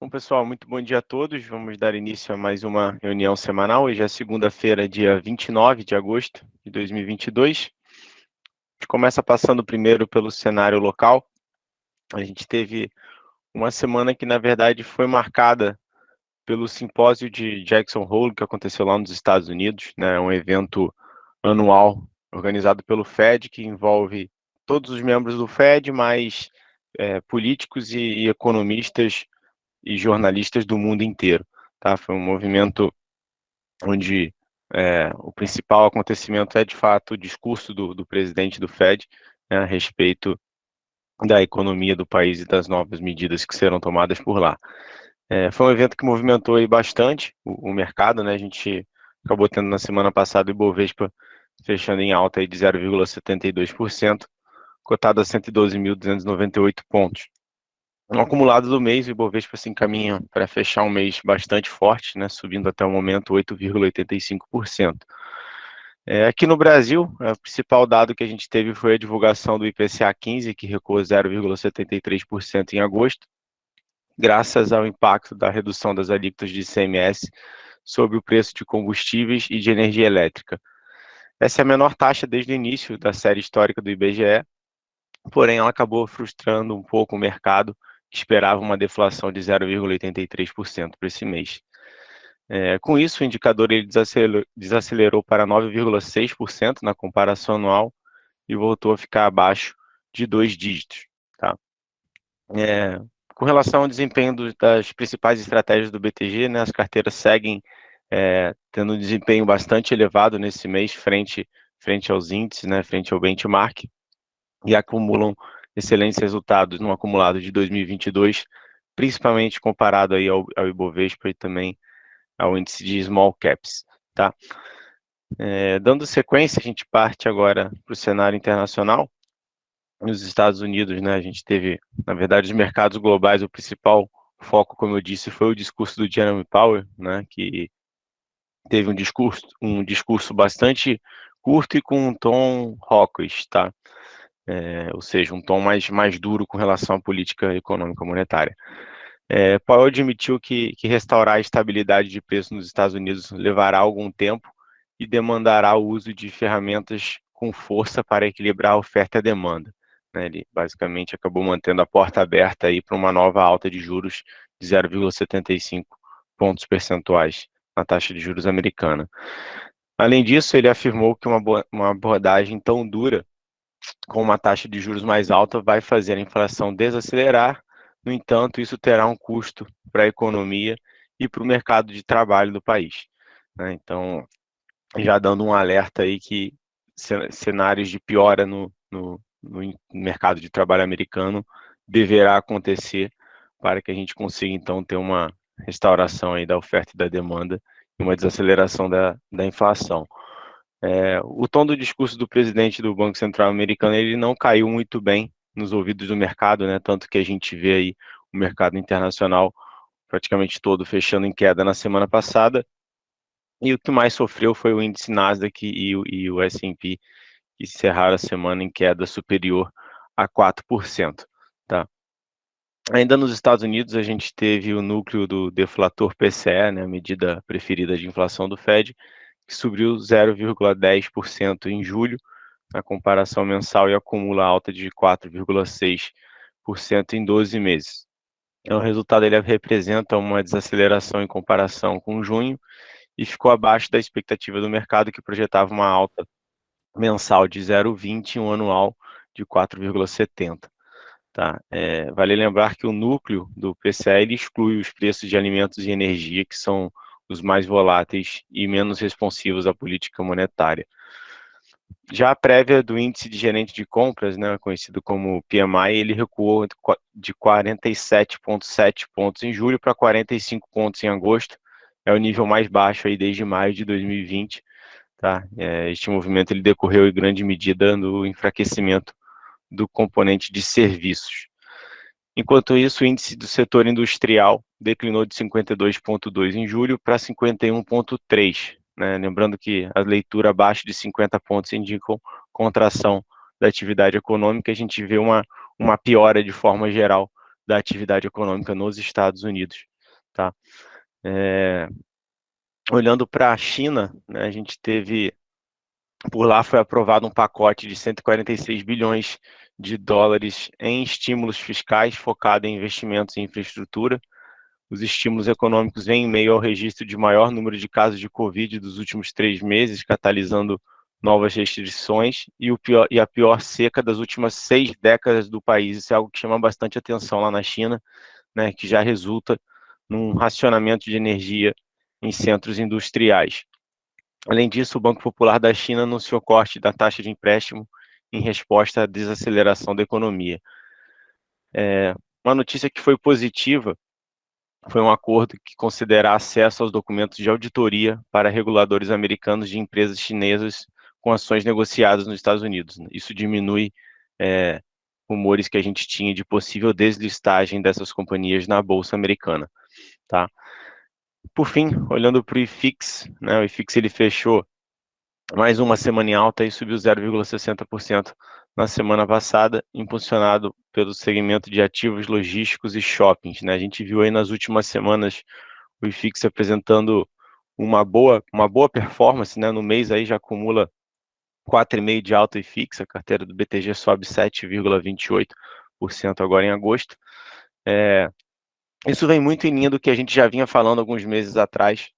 Bom, pessoal, muito bom dia a todos. Vamos dar início a mais uma reunião semanal. Hoje é segunda-feira, dia 29 de agosto de 2022. A gente começa passando primeiro pelo cenário local. A gente teve uma semana que, na verdade, foi marcada pelo simpósio de Jackson Hole, que aconteceu lá nos Estados Unidos, né? Um evento anual organizado pelo Fed, que envolve todos os membros do Fed, mais políticos e economistas e jornalistas do mundo inteiro, tá? Foi um movimento onde o principal acontecimento é, de fato, o discurso do presidente do Fed, né, a respeito da economia do país e das novas medidas que serão tomadas por lá. Foi um evento que movimentou aí bastante o mercado, né? A gente acabou tendo na semana passada o Ibovespa fechando em alta aí de 0,72%, cotado a 112.298 pontos. No acumulado do mês, o Ibovespa se encaminha para fechar um mês bastante forte, né, subindo até o momento 8,85%. Aqui no Brasil, o principal dado que a gente teve foi a divulgação do IPCA 15, que recuou 0,73% em agosto, graças ao impacto da redução das alíquotas de ICMS sobre o preço de combustíveis e de energia elétrica. Essa é a menor taxa desde o início da série histórica do IBGE, porém ela acabou frustrando um pouco o mercado, que esperava uma deflação de 0,83% para esse mês. Com isso, o indicador ele desacelerou para 9,6% na comparação anual e voltou a ficar abaixo de 2 dígitos. Tá? Com relação ao desempenho das principais estratégias do BTG, né, as carteiras seguem tendo um desempenho bastante elevado nesse mês frente aos índices, né, frente ao benchmark, e acumulam excelentes resultados no acumulado de 2022, principalmente comparado aí ao Ibovespa e também ao índice de Small Caps, tá? Dando sequência, a gente parte agora para o cenário internacional. Nos Estados Unidos, né, a gente teve, na verdade, os mercados globais, o principal foco, como eu disse, foi o discurso do Jerome Powell, né, que teve um discurso bastante curto e com um tom hawkish, tá? Ou seja, um tom mais duro com relação à política econômica monetária. Powell admitiu que restaurar a estabilidade de preço nos Estados Unidos levará algum tempo e demandará o uso de ferramentas com força para equilibrar a oferta e a demanda. Ele basicamente acabou mantendo a porta aberta para uma nova alta de juros de 0,75 pontos percentuais na taxa de juros americana. Além disso, ele afirmou que uma abordagem tão dura com uma taxa de juros mais alta vai fazer a inflação desacelerar. No entanto, isso terá um custo para a economia e para o mercado de trabalho do país, né? Então, já dando um alerta aí que cenários de piora no mercado de trabalho americano deverá acontecer para que a gente consiga, então, ter uma restauração aí da oferta e da demanda e uma desaceleração da inflação. O tom do discurso do presidente do Banco Central americano, ele não caiu muito bem nos ouvidos do mercado, né? Tanto que a gente vê aí o mercado internacional praticamente todo fechando em queda na semana passada, e o que mais sofreu foi o índice Nasdaq e o S&P, que encerraram a semana em queda superior a 4%, tá? Ainda nos Estados Unidos, a gente teve o núcleo do deflator PCE, né, a medida preferida de inflação do Fed, que subiu 0,10% em julho, na comparação mensal, e acumula alta de 4,6% em 12 meses. O resultado ele representa uma desaceleração em comparação com junho e ficou abaixo da expectativa do mercado, que projetava uma alta mensal de 0,20 e um anual de 4,70. Tá? Vale lembrar que o núcleo do PCE ele exclui os preços de alimentos e energia, que são os mais voláteis e menos responsivos à política monetária. Já a prévia do índice de gerente de compras, né, conhecido como PMI, ele recuou de 47,7 pontos em julho para 45 pontos em agosto. É o nível mais baixo aí desde maio de 2020. Tá? Este movimento ele decorreu em grande medida no enfraquecimento do componente de serviços. Enquanto isso, o índice do setor industrial declinou de 52,2 em julho para 51,3, né? Lembrando que a leitura abaixo de 50 pontos indicam contração da atividade econômica. A gente vê uma piora de forma geral da atividade econômica nos Estados Unidos. tá? Olhando para a China, né, a gente teve, por lá foi aprovado um pacote de 146 bilhões de dólares em estímulos fiscais focado em investimentos em infraestrutura. Os estímulos econômicos vêm em meio ao registro de maior número de casos de Covid dos últimos 3 meses, catalisando novas restrições e a pior seca das últimas 6 décadas do país. Isso é algo que chama bastante atenção lá na China, né, que já resulta num racionamento de energia em centros industriais. Além disso, o Banco Popular da China anunciou corte da taxa de empréstimo em resposta à desaceleração da economia. Uma notícia que foi positiva foi um acordo que considera acesso aos documentos de auditoria para reguladores americanos de empresas chinesas com ações negociadas nos Estados Unidos. Isso diminui rumores que a gente tinha de possível deslistagem dessas companhias na Bolsa Americana, tá? Por fim, olhando para o IFIX, né, o IFIX ele fechou mais uma semana em alta e subiu 0,60% na semana passada, impulsionado pelo segmento de ativos logísticos e shoppings, né? A gente viu aí nas últimas semanas o IFIX apresentando uma boa performance, né? No mês aí já acumula 4,5% de alta IFIX, a carteira do BTG sobe 7,28% agora em agosto. Isso vem muito em linha do que a gente já vinha falando alguns meses atrás,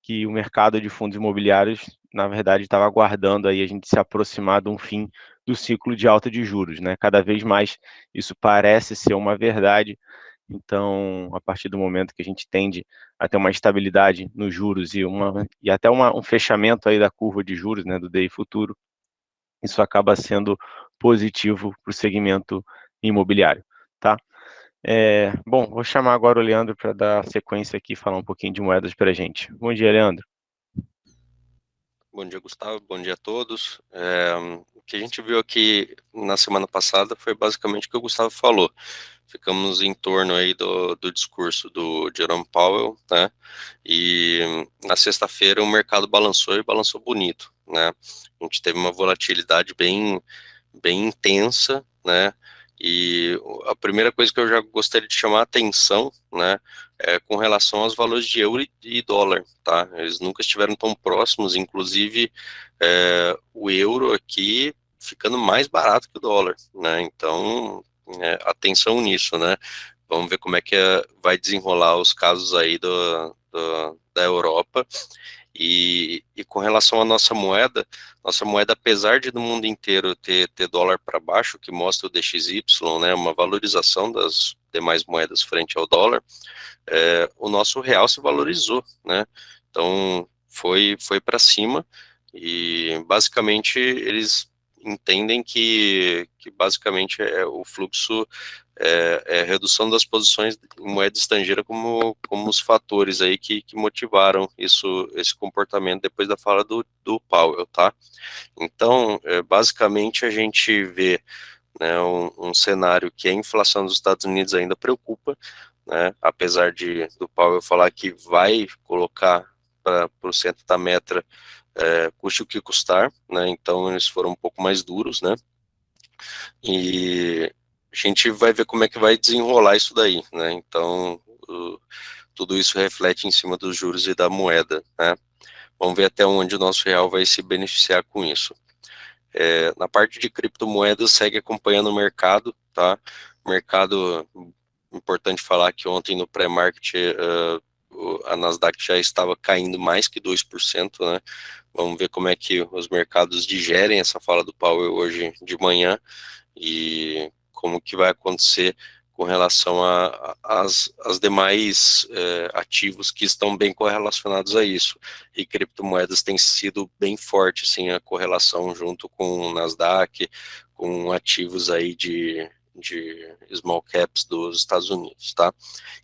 que o mercado de fundos imobiliários, na verdade, estava aguardando aí a gente se aproximar de um fim do ciclo de alta de juros, né? Cada vez mais isso parece ser uma verdade. Então, a partir do momento que a gente tende a ter uma estabilidade nos juros e até um fechamento aí da curva de juros, né, do DI futuro, isso acaba sendo positivo para o segmento imobiliário, tá? Bom, vou chamar agora o Leandro para dar sequência aqui e falar um pouquinho de moedas para a gente. Bom dia, Leandro. Bom dia, Gustavo. Bom dia a todos. O que a gente viu aqui na semana passada foi basicamente o que o Gustavo falou. Ficamos em torno aí do discurso do Jerome Powell, né? E na sexta-feira o mercado balançou e balançou bonito, né? A gente teve uma volatilidade bem intensa, né? E a primeira coisa que eu já gostaria de chamar a atenção, né, é com relação aos valores de euro e dólar, tá? Eles nunca estiveram tão próximos, inclusive o euro aqui ficando mais barato que o dólar, né? Então, atenção nisso, né? Vamos ver como é que vai desenrolar os casos aí da Europa. E com relação à nossa moeda, apesar de no mundo inteiro ter dólar para baixo, que mostra o DXY, né, uma valorização das demais moedas frente ao dólar, o nosso real se valorizou, né? Então foi para cima e basicamente eles entendem que basicamente o fluxo é a redução das posições em moeda estrangeira como os fatores aí que motivaram esse comportamento depois da fala do Powell, tá? Então, basicamente a gente vê, né, um cenário que a inflação dos Estados Unidos ainda preocupa, né, apesar do Powell falar que vai colocar para o centro da meta custe o que custar, né, então eles foram um pouco mais duros, né, e a gente vai ver como é que vai desenrolar isso daí, né? Então, tudo isso reflete em cima dos juros e da moeda, né? Vamos ver até onde o nosso real vai se beneficiar com isso. Na parte de criptomoedas, segue acompanhando o mercado, tá? Mercado, importante falar que ontem no pré-market a Nasdaq já estava caindo mais que 2%, né? Vamos ver como é que os mercados digerem essa fala do Powell hoje de manhã e como que vai acontecer com relação às demais ativos que estão bem correlacionados a isso. E criptomoedas tem sido bem forte, sim, a correlação junto com o Nasdaq, com ativos aí de small caps dos Estados Unidos, tá?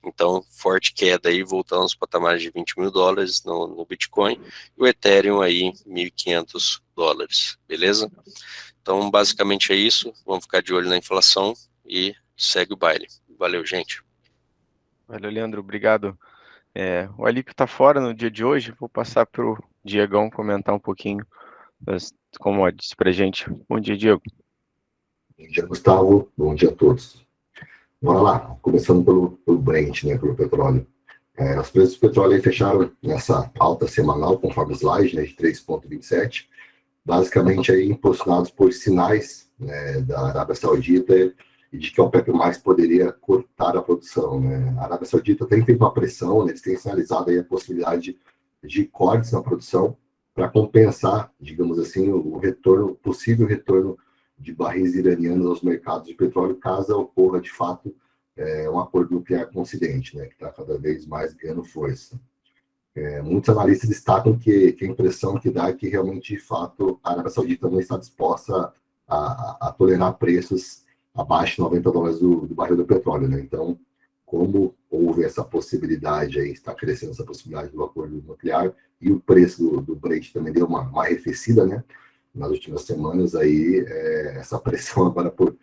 Então, forte queda aí, voltando aos patamares de 20 mil dólares no Bitcoin, e o Ethereum aí, 1.500 dólares, beleza? Então, basicamente é isso. Vamos ficar de olho na inflação e segue o baile. Valeu, gente. Valeu, Leandro. Obrigado. O Alípio está fora no dia de hoje. Vou passar para o Diegão comentar um pouquinho das commodities para a gente. Bom dia, Diego. Bom dia, Gustavo. Bom dia a todos. Bora lá. Começando pelo Brent, né, pelo petróleo. Os preços do petróleo aí fecharam nessa alta semanal, conforme o slide, né, de 3,27, basicamente aí impulsionados por sinais, né, da Arábia Saudita e de que a OPEP+ poderia cortar a produção, né? A Arábia Saudita tem feito uma pressão, né, eles têm sinalizado aí a possibilidade de cortes na produção para compensar, digamos assim, o retorno, possível retorno de barris iranianos aos mercados de petróleo, caso ocorra de fato um acordo nuclear com o Ocidente, né, que está cada vez mais ganhando força. Muitos analistas destacam que a impressão que dá é que realmente, de fato, a Arábia Saudita não está disposta a tolerar preços abaixo de $90 do barril do petróleo, né? Então, como houve essa possibilidade, aí está crescendo essa possibilidade do acordo nuclear, e o preço do Brent também deu uma arrefecida, né, nas últimas semanas, aí essa pressão agora por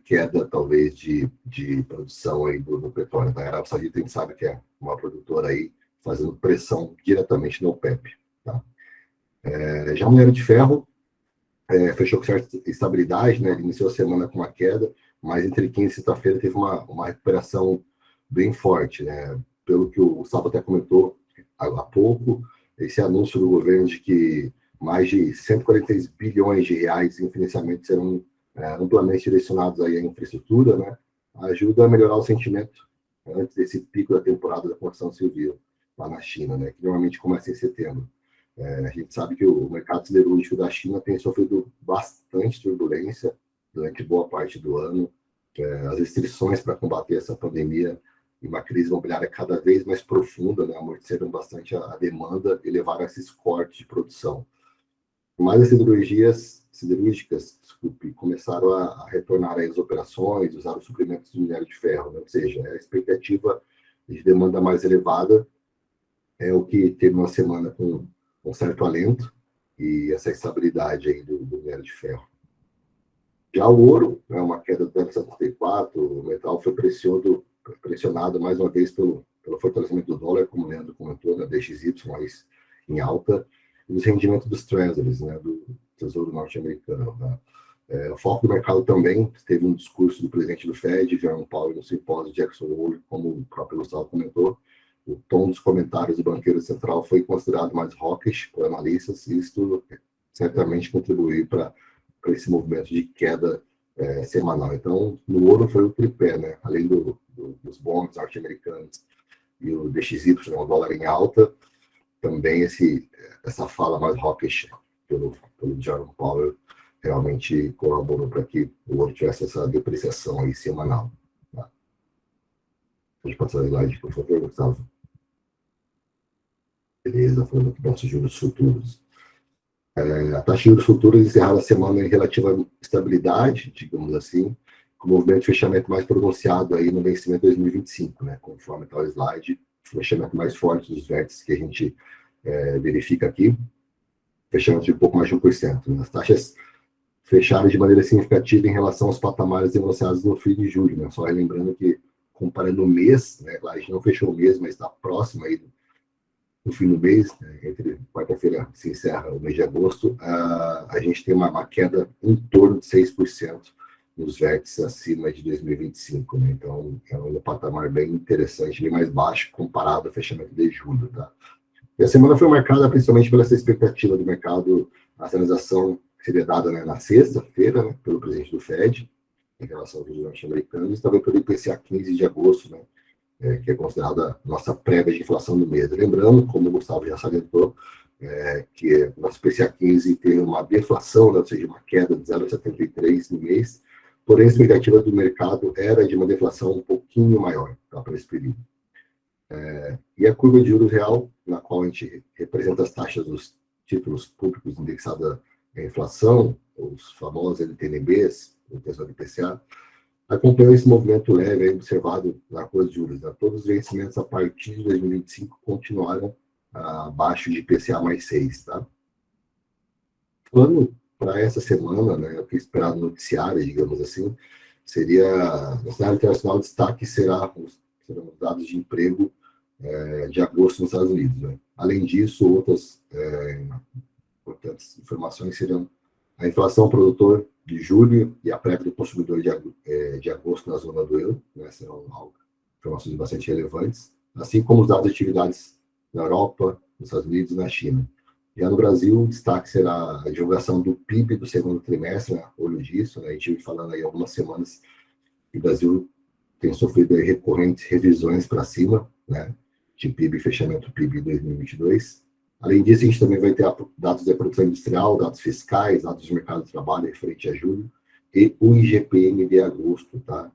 queda, talvez, de produção aí do petróleo. A Arábia Saudita, a gente sabe que é uma produtora aí fazendo pressão diretamente no OPEP. Tá? Já o minério de ferro fechou com certa estabilidade, né? Ele iniciou a semana com uma queda, mas entre quinta e sexta-feira teve uma recuperação bem forte, né? Pelo que o Gustavo até comentou há pouco, esse anúncio do governo de que mais de 143 bilhões de reais em financiamento serão amplamente direcionados aí à infraestrutura, né? Ajuda a melhorar o sentimento antes desse pico da temporada da construção civil lá na China, né? Que normalmente começa em setembro. A gente sabe que o mercado siderúrgico da China tem sofrido bastante turbulência durante boa parte do ano. As restrições para combater essa pandemia e uma crise imobiliária cada vez mais profunda, né, amorteceram bastante a demanda e levaram a esses cortes de produção. Mas as siderúrgicas, começaram a retornar às operações, usar os suprimentos do minério de ferro, né? Ou seja, a expectativa de demanda mais elevada é o que teve uma semana com um certo alento e essa estabilidade aí do minério de ferro. Já o ouro, né, uma queda do 0,74, o metal foi pressionado mais uma vez pelo fortalecimento do dólar, como o Leandro comentou, na DXY mais em alta, e os rendimentos dos treasuries, né, do Tesouro Norte-Americano. Né? O foco do mercado também teve um discurso do presidente do Fed, Jerome Powell, no simpósio de Jackson Hole, como o próprio Gustavo comentou. O tom dos comentários do banqueiro central foi considerado mais hawkish por analistas, e isso certamente contribuiu para esse movimento de queda semanal. Então, no ouro foi o tripé, né? Além dos bonds norte-americanos e o DXY, o dólar em alta, também essa fala mais hawkish pelo Jerome Powell realmente colaborou para que o ouro tivesse essa depreciação aí semanal. Tá? Pode passar a slide, por favor, Gustavo. Beleza, falando que nossos juros futuros. A taxa de juros futuros encerrava a semana em relativa estabilidade, digamos assim, com o movimento de fechamento mais pronunciado aí no vencimento de 2025, né? Conforme está o slide, o fechamento mais forte dos vértices que a gente verifica aqui, fechamento de um pouco mais de 1%. Né? As taxas fecharam de maneira significativa em relação aos patamares negociados no fim de julho, né? Só lembrando que, comparando o mês, né? A gente não fechou o mês, mas está próximo aí no fim do mês, né? Entre quarta-feira se encerra o mês de agosto, a gente tem uma queda em torno de 6% nos vértices acima de 2025, né? Então, é um patamar bem interessante, bem mais baixo comparado ao fechamento de julho, tá? E a semana foi marcada principalmente pela essa expectativa do mercado, a sinalização que seria dada, né, na sexta-feira, né, pelo presidente do Fed, em relação aos juros norte-americanos, e também pelo IPCA 15 de agosto, né, que é considerada a nossa prévia de inflação do mês. Lembrando, como o Gustavo já salientou, que o nosso IPCA 15 teve uma deflação, né, ou seja, uma queda de 0,73 no mês, porém a expectativa do mercado era de uma deflação um pouquinho maior, tá, para esse período. E a curva de juros real, na qual a gente representa as taxas dos títulos públicos indexadas à inflação, os famosos LTNBs, o Tesouro IPCA, acompanhou esse movimento leve aí observado na curva de juros. Né? Todos os vencimentos a partir de 2025 continuaram abaixo de IPCA mais 6. Tá? Plano para essa semana, né, o que é esperado no noticiário, digamos assim, seria, no cenário internacional, o destaque serão os dados de emprego de agosto nos Estados Unidos. Né? Além disso, outras importantes informações serão a inflação ao produtor de julho e a prévia do consumidor de agosto na zona do euro, né? Serão informações bastante relevantes. assim como os dados de atividades na Europa, nos Estados Unidos e na China. Já no Brasil, o destaque será a divulgação do PIB do segundo trimestre, né? Olho disso, né? A gente vem falando aí algumas semanas que o Brasil tem sofrido aí recorrentes revisões para cima, né? De PIB, fechamento PIB 2022. Além disso, a gente também vai ter dados da produção industrial, dados fiscais, dados do mercado de trabalho referente a julho, e o IGPM de agosto, tá?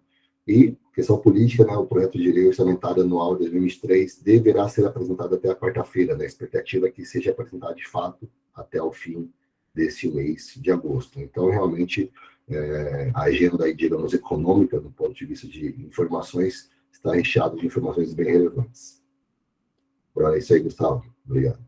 E, questão política, né, o projeto de lei orçamentária anual de 2023 deverá ser apresentado até a quarta-feira, né? A expectativa é que seja apresentado de fato até o fim desse mês de agosto. Então, realmente, a agenda aí, digamos, econômica, do ponto de vista de informações, está recheada de informações bem relevantes. Bom, é isso aí, Gustavo. Obrigado.